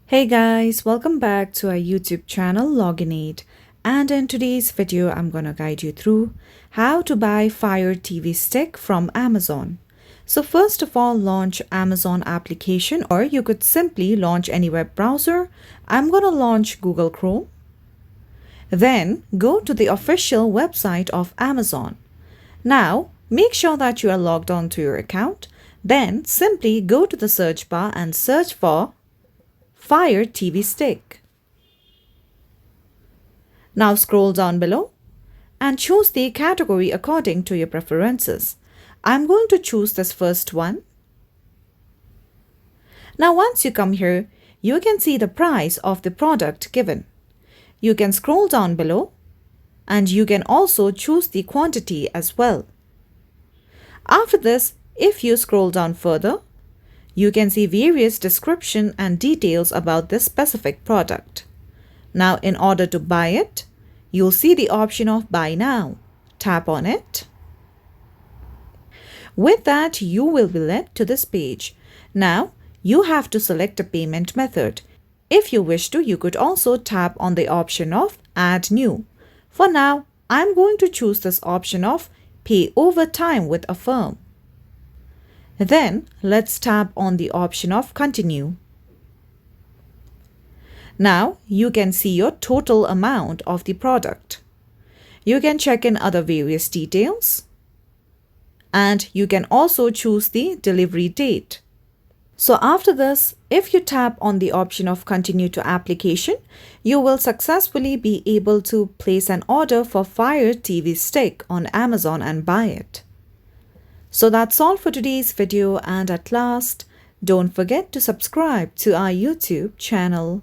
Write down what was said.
Hey guys, welcome back to our YouTube channel Login8, and in today's video I'm gonna guide you through how to buy Fire TV stick from Amazon. So first of all, launch Amazon application, or you could simply launch any web browser. I'm gonna launch Google Chrome. Then go to the official website of Amazon. Now make sure that you are logged on to your account. Then simply go to the search bar and search for Fire TV stick. Now scroll down below and choose the category according to your preferences. I'm going to choose this first one. Now once you come here, you can see the price of the product given. You can scroll down below and you can also choose the quantity as well. After this, if you scroll down further, you can see various description and details about this specific product. Now, in order to buy it, you'll see the option of Buy Now. Tap on it. With that, you will be led to this page. Now, you have to select a payment method. If you wish to, you could also tap on the option of Add New. For now, I'm going to choose this option of Pay over time with Affirm. Then let's tap on the option of Continue. Now you can see your total amount of the product. You can check in other various details, and you can also choose the delivery date. So after this, if you tap on the option of Continue to Application, you will successfully be able to place an order for Fire TV stick on Amazon and buy it. So that's all for today's video, and at last, don't forget to subscribe to our YouTube channel.